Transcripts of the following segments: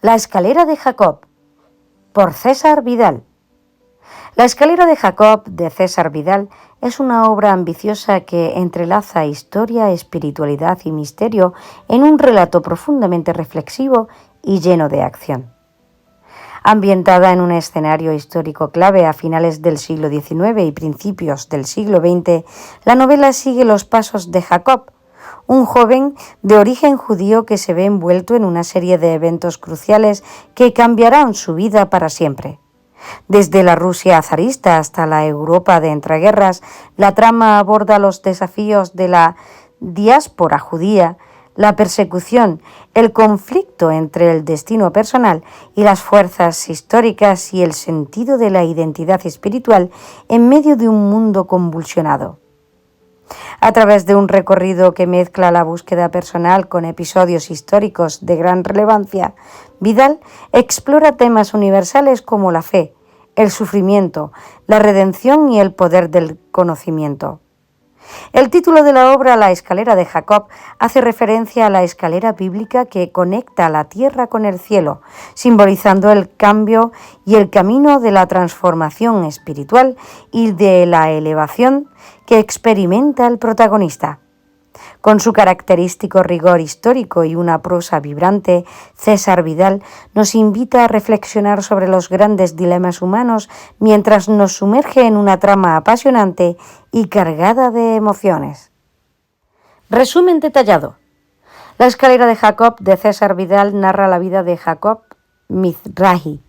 La escalera de Jacob, por César Vidal. La escalera de Jacob, de César Vidal, es una obra ambiciosa que entrelaza historia, espiritualidad y misterio en un relato profundamente reflexivo y lleno de acción. Ambientada en un escenario histórico clave a finales del siglo XIX y principios del siglo XX, la novela sigue los pasos de Jacob, un joven de origen judío que se ve envuelto en una serie de eventos cruciales que cambiarán su vida para siempre. Desde la Rusia zarista hasta la Europa de entreguerras, la trama aborda los desafíos de la diáspora judía, la persecución, el conflicto entre el destino personal y las fuerzas históricas y el sentido de la identidad espiritual en medio de un mundo convulsionado. A través de un recorrido que mezcla la búsqueda personal con episodios históricos de gran relevancia, Vidal explora temas universales como la fe, el sufrimiento, la redención y el poder del conocimiento. El título de la obra, La escalera de Jacob, hace referencia a la escalera bíblica que conecta la tierra con el cielo, simbolizando el cambio y el camino de la transformación espiritual y de la elevación que experimenta el protagonista. Con su característico rigor histórico y una prosa vibrante, César Vidal nos invita a reflexionar sobre los grandes dilemas humanos mientras nos sumerge en una trama apasionante y cargada de emociones. Resumen detallado. La escalera de Jacob, de César Vidal, narra la vida de Jacob Mizrahi,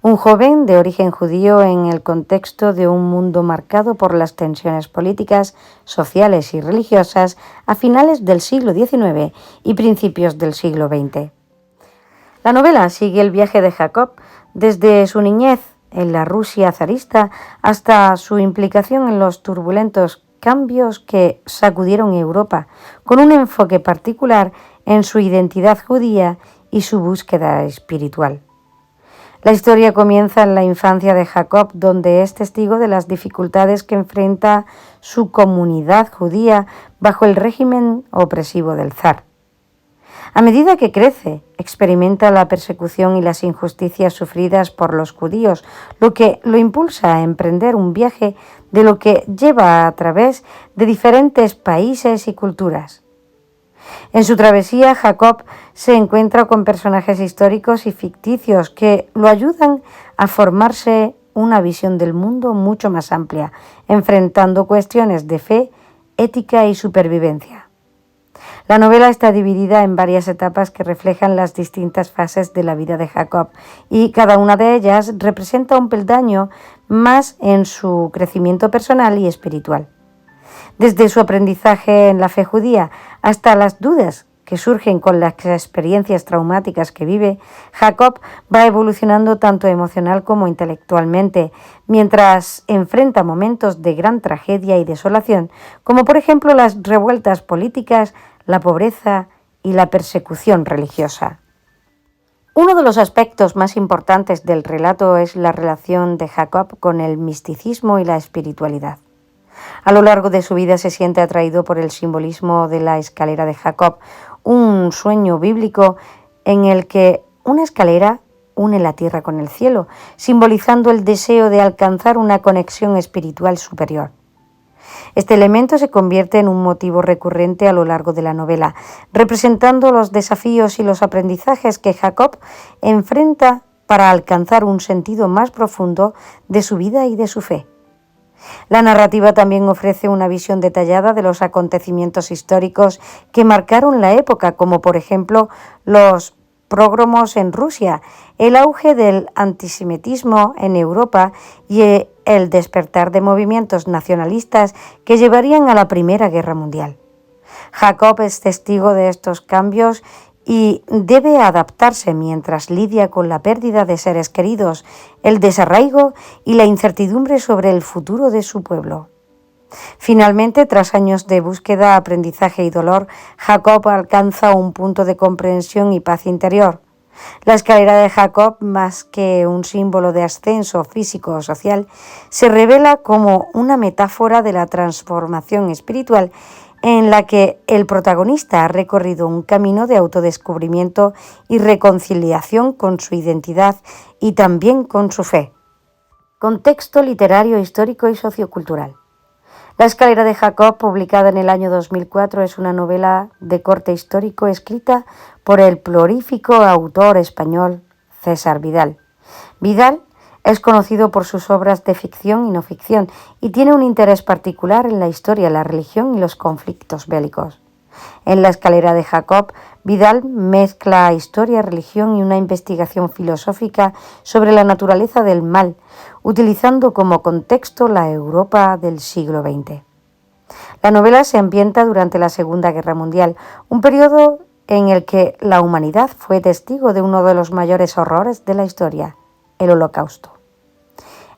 un joven de origen judío en el contexto de un mundo marcado por las tensiones políticas, sociales y religiosas a finales del siglo XIX y principios del siglo XX. La novela sigue el viaje de Jacob desde su niñez en la Rusia zarista hasta su implicación en los turbulentos cambios que sacudieron Europa, con un enfoque particular en su identidad judía y su búsqueda espiritual. La historia comienza en la infancia de Jacob, donde es testigo de las dificultades que enfrenta su comunidad judía bajo el régimen opresivo del zar. A medida que crece, experimenta la persecución y las injusticias sufridas por los judíos, lo que lo impulsa a emprender un viaje de lo que lleva a través de diferentes países y culturas. En su travesía, Jacob se encuentra con personajes históricos y ficticios que lo ayudan a formarse una visión del mundo mucho más amplia, enfrentando cuestiones de fe, ética y supervivencia. La novela está dividida en varias etapas que reflejan las distintas fases de la vida de Jacob y cada una de ellas representa un peldaño más en su crecimiento personal y espiritual. Desde su aprendizaje en la fe judía hasta las dudas que surgen con las experiencias traumáticas que vive, Jacob va evolucionando tanto emocional como intelectualmente, mientras enfrenta momentos de gran tragedia y desolación, como por ejemplo las revueltas políticas, la pobreza y la persecución religiosa. Uno de los aspectos más importantes del relato es la relación de Jacob con el misticismo y la espiritualidad. A lo largo de su vida se siente atraído por el simbolismo de la escalera de Jacob, un sueño bíblico en el que una escalera une la tierra con el cielo, simbolizando el deseo de alcanzar una conexión espiritual superior. Este elemento se convierte en un motivo recurrente a lo largo de la novela, representando los desafíos y los aprendizajes que Jacob enfrenta para alcanzar un sentido más profundo de su vida y de su fe. La narrativa también ofrece una visión detallada de los acontecimientos históricos que marcaron la época, como por ejemplo los pogromos en Rusia, el auge del antisemitismo en Europa y el despertar de movimientos nacionalistas que llevarían a la Primera Guerra Mundial. Jacob es testigo de estos cambios y debe adaptarse mientras lidia con la pérdida de seres queridos, el desarraigo y la incertidumbre sobre el futuro de su pueblo. Finalmente, tras años de búsqueda, aprendizaje y dolor, Jacob alcanza un punto de comprensión y paz interior. La escalera de Jacob, más que un símbolo de ascenso físico o social, se revela como una metáfora de la transformación espiritual en la que el protagonista ha recorrido un camino de autodescubrimiento y reconciliación con su identidad y también con su fe. Contexto literario, histórico y sociocultural. La escalera de Jacob, publicada en el año 2004, es una novela de corte histórico escrita por el prolífico autor español César Vidal. Vidal es conocido por sus obras de ficción y no ficción y tiene un interés particular en la historia, la religión y los conflictos bélicos. En La escalera de Jacob, Vidal mezcla historia, religión y una investigación filosófica sobre la naturaleza del mal, utilizando como contexto la Europa del siglo XX. La novela se ambienta durante la Segunda Guerra Mundial, un periodo en el que la humanidad fue testigo de uno de los mayores horrores de la historia, el Holocausto.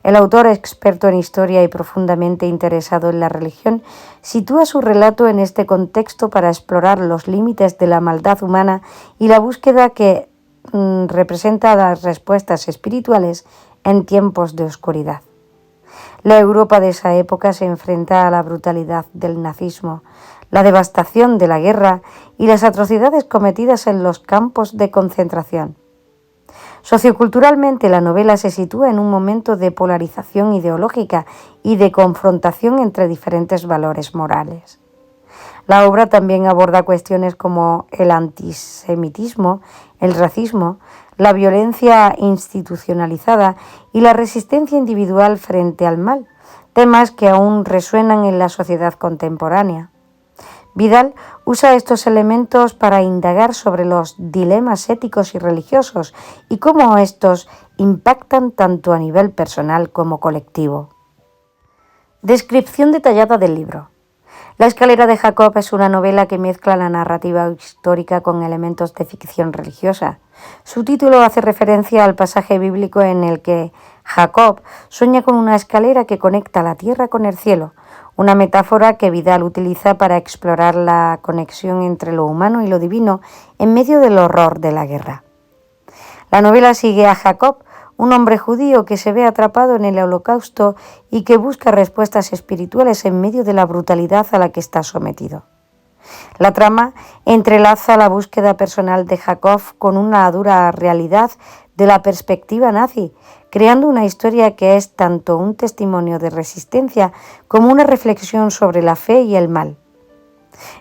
El autor, experto en historia y profundamente interesado en la religión, sitúa su relato en este contexto para explorar los límites de la maldad humana y la búsqueda que representa las respuestas espirituales en tiempos de oscuridad. La Europa de esa época se enfrenta a la brutalidad del nazismo, la devastación de la guerra y las atrocidades cometidas en los campos de concentración. Socioculturalmente, la novela se sitúa en un momento de polarización ideológica y de confrontación entre diferentes valores morales. La obra también aborda cuestiones como el antisemitismo, el racismo, la violencia institucionalizada y la resistencia individual frente al mal, temas que aún resuenan en la sociedad contemporánea. Vidal usa estos elementos para indagar sobre los dilemas éticos y religiosos y cómo estos impactan tanto a nivel personal como colectivo. Descripción detallada del libro. La escalera de Jacob es una novela que mezcla la narrativa histórica con elementos de ficción religiosa. Su título hace referencia al pasaje bíblico en el que Jacob sueña con una escalera que conecta la tierra con el cielo, una metáfora que Vidal utiliza para explorar la conexión entre lo humano y lo divino en medio del horror de la guerra. La novela sigue a Jacob, un hombre judío que se ve atrapado en el Holocausto y que busca respuestas espirituales en medio de la brutalidad a la que está sometido. La trama entrelaza la búsqueda personal de Jacob con una dura realidad de la perspectiva nazi, creando una historia que es tanto un testimonio de resistencia como una reflexión sobre la fe y el mal.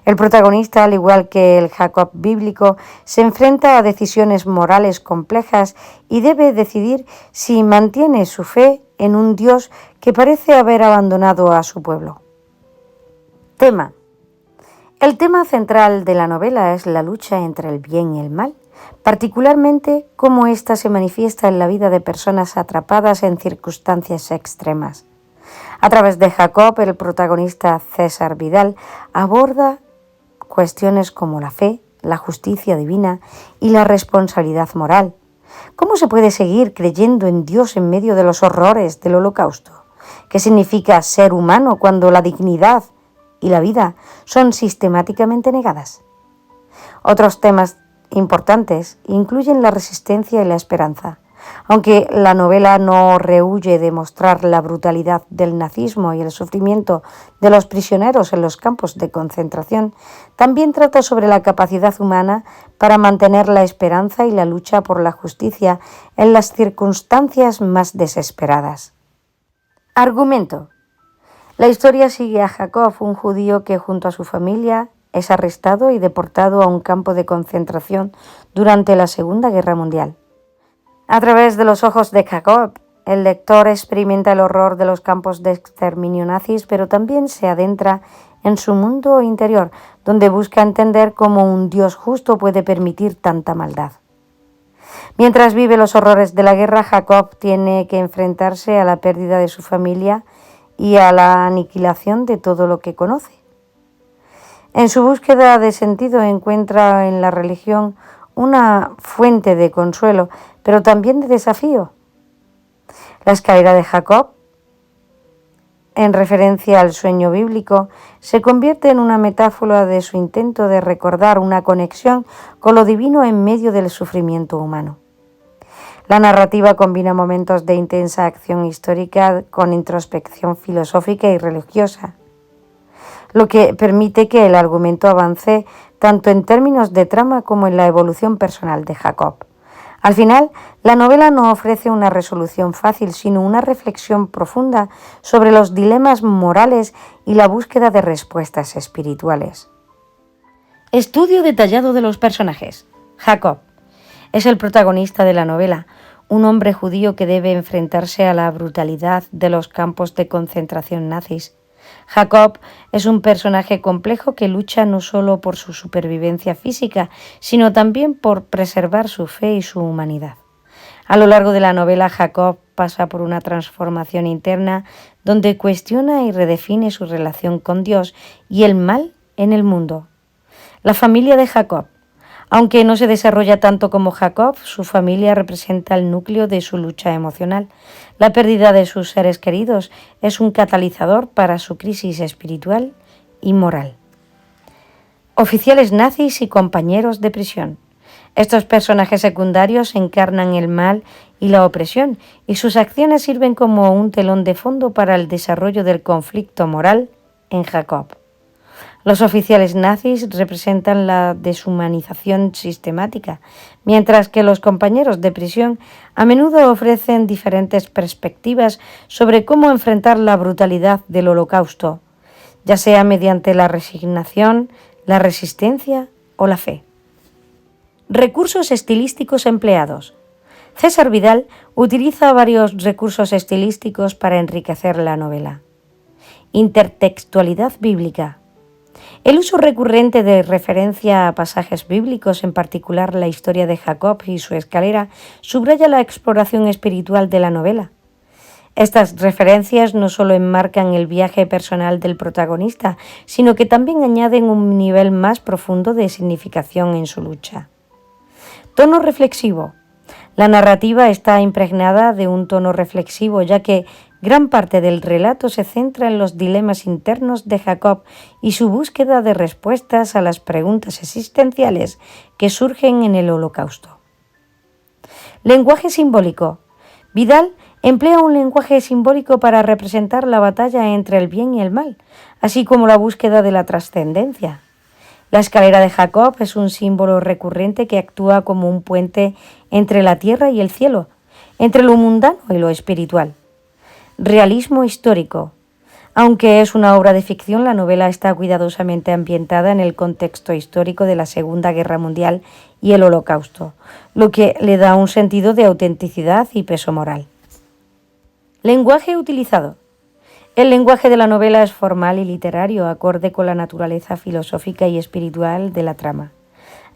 El protagonista, al igual que el Jacob bíblico, se enfrenta a decisiones morales complejas y debe decidir si mantiene su fe en un Dios que parece haber abandonado a su pueblo. Tema. El tema central de la novela es la lucha entre el bien y el mal, particularmente cómo ésta se manifiesta en la vida de personas atrapadas en circunstancias extremas. A través de Jacob, el protagonista César Vidal aborda cuestiones como la fe, la justicia divina y la responsabilidad moral. ¿Cómo se puede seguir creyendo en Dios en medio de los horrores del Holocausto? ¿Qué significa ser humano cuando la dignidad y la vida son sistemáticamente negadas? Otros temas importantes incluyen la resistencia y la esperanza. Aunque la novela no rehúye de mostrar la brutalidad del nazismo y el sufrimiento de los prisioneros en los campos de concentración, también trata sobre la capacidad humana para mantener la esperanza y la lucha por la justicia en las circunstancias más desesperadas. Argumento. La historia sigue a Jacob, un judío que junto a su familia es arrestado y deportado a un campo de concentración durante la Segunda Guerra Mundial. A través de los ojos de Jacob, el lector experimenta el horror de los campos de exterminio nazis, pero también se adentra en su mundo interior, donde busca entender cómo un Dios justo puede permitir tanta maldad. Mientras vive los horrores de la guerra, Jacob tiene que enfrentarse a la pérdida de su familia y a la aniquilación de todo lo que conoce. En su búsqueda de sentido encuentra en la religión una fuente de consuelo, pero también de desafío. La escalera de Jacob, en referencia al sueño bíblico, se convierte en una metáfora de su intento de recordar una conexión con lo divino en medio del sufrimiento humano. La narrativa combina momentos de intensa acción histórica con introspección filosófica y religiosa. lo que permite que el argumento avance tanto en términos de trama como en la evolución personal de Jacob. Al final, la novela no ofrece una resolución fácil, sino una reflexión profunda sobre los dilemas morales y la búsqueda de respuestas espirituales. Estudio detallado de los personajes. Jacob es el protagonista de la novela, un hombre judío que debe enfrentarse a la brutalidad de los campos de concentración nazis. Jacob es un personaje complejo que lucha no solo por su supervivencia física, sino también por preservar su fe y su humanidad. A lo largo de la novela, Jacob pasa por una transformación interna donde cuestiona y redefine su relación con Dios y el mal en el mundo. La familia de Jacob. Aunque no se desarrolla tanto como Jacob, su familia representa el núcleo de su lucha emocional. La pérdida de sus seres queridos es un catalizador para su crisis espiritual y moral. Oficiales nazis y compañeros de prisión. Estos personajes secundarios encarnan el mal y la opresión, y sus acciones sirven como un telón de fondo para el desarrollo del conflicto moral en Jacob. Los oficiales nazis representan la deshumanización sistemática, mientras que los compañeros de prisión a menudo ofrecen diferentes perspectivas sobre cómo enfrentar la brutalidad del Holocausto, ya sea mediante la resignación, la resistencia o la fe. Recursos estilísticos empleados. César Vidal utiliza varios recursos estilísticos para enriquecer la novela. Intertextualidad bíblica. El uso recurrente de referencia a pasajes bíblicos, en particular la historia de Jacob y su escalera, subraya la exploración espiritual de la novela. Estas referencias no solo enmarcan el viaje personal del protagonista, sino que también añaden un nivel más profundo de significación en su lucha. Tono reflexivo. La narrativa está impregnada de un tono reflexivo, ya que gran parte del relato se centra en los dilemas internos de Jacob y su búsqueda de respuestas a las preguntas existenciales que surgen en el Holocausto. Lenguaje simbólico. Vidal emplea un lenguaje simbólico para representar la batalla entre el bien y el mal, así como la búsqueda de la trascendencia. La escalera de Jacob es un símbolo recurrente que actúa como un puente entre la tierra y el cielo, entre lo mundano y lo espiritual. Realismo histórico. Aunque es una obra de ficción, la novela está cuidadosamente ambientada en el contexto histórico de la Segunda Guerra Mundial y el Holocausto, lo que le da un sentido de autenticidad y peso moral. Lenguaje utilizado. El lenguaje de la novela es formal y literario, acorde con la naturaleza filosófica y espiritual de la trama.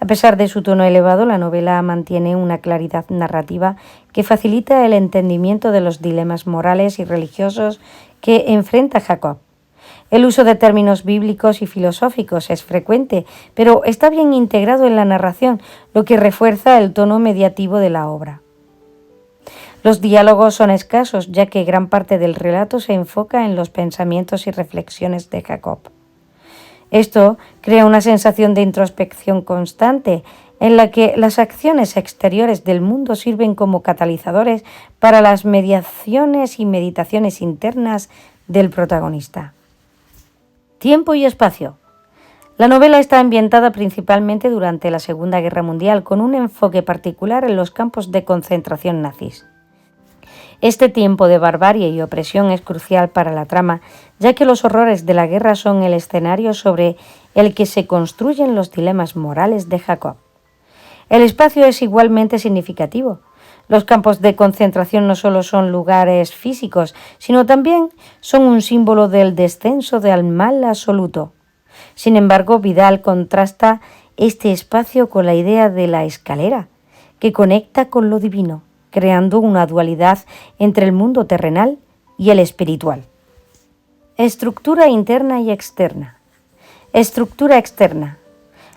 A pesar de su tono elevado, la novela mantiene una claridad narrativa que facilita el entendimiento de los dilemas morales y religiosos que enfrenta Jacob. El uso de términos bíblicos y filosóficos es frecuente, pero está bien integrado en la narración, lo que refuerza el tono mediativo de la obra. Los diálogos son escasos, ya que gran parte del relato se enfoca en los pensamientos y reflexiones de Jacob. Esto crea una sensación de introspección constante, en la que las acciones exteriores del mundo sirven como catalizadores para las mediaciones y meditaciones internas del protagonista. Tiempo y espacio. La novela está ambientada principalmente durante la Segunda Guerra Mundial, con un enfoque particular en los campos de concentración nazis. Este tiempo de barbarie y opresión es crucial para la trama, ya que los horrores de la guerra son el escenario sobre el que se construyen los dilemas morales de Jacob. El espacio es igualmente significativo. Los campos de concentración no solo son lugares físicos, sino también son un símbolo del descenso del mal absoluto. Sin embargo, Vidal contrasta este espacio con la idea de la escalera, que conecta con lo divino, creando una dualidad entre el mundo terrenal y el espiritual. Estructura interna y externa. Estructura externa.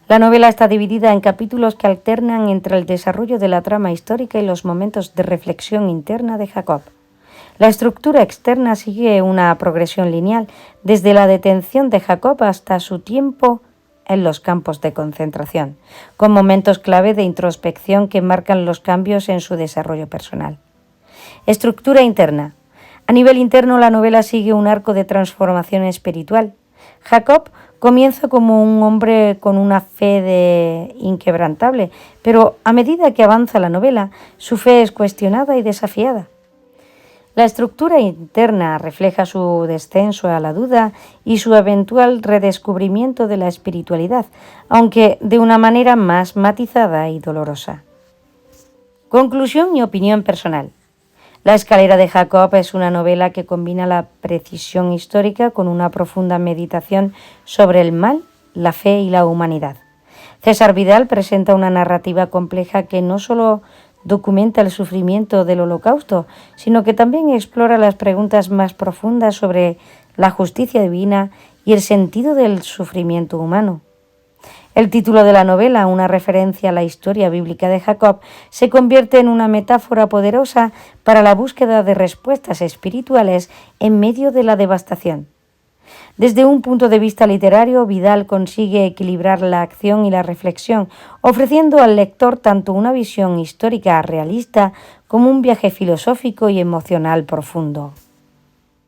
La novela está dividida en capítulos que alternan entre el desarrollo de la trama histórica y los momentos de reflexión interna de Jacob. La estructura externa sigue una progresión lineal, desde la detención de Jacob hasta su tiempo en los campos de concentración, con momentos clave de introspección que marcan los cambios en su desarrollo personal. Estructura interna. A nivel interno, la novela sigue un arco de transformación espiritual. Jacob comienza como un hombre con una fe inquebrantable, pero a medida que avanza la novela, su fe es cuestionada y desafiada. La estructura interna refleja su descenso a la duda y su eventual redescubrimiento de la espiritualidad, aunque de una manera más matizada y dolorosa. Conclusión y opinión personal. La escalera de Jacob es una novela que combina la precisión histórica con una profunda meditación sobre el mal, la fe y la humanidad. César Vidal presenta una narrativa compleja que no solo documenta el sufrimiento del Holocausto, sino que también explora las preguntas más profundas sobre la justicia divina y el sentido del sufrimiento humano. El título de la novela, una referencia a la historia bíblica de Jacob, se convierte en una metáfora poderosa para la búsqueda de respuestas espirituales en medio de la devastación. Desde un punto de vista literario, Vidal consigue equilibrar la acción y la reflexión, ofreciendo al lector tanto una visión histórica realista como un viaje filosófico y emocional profundo.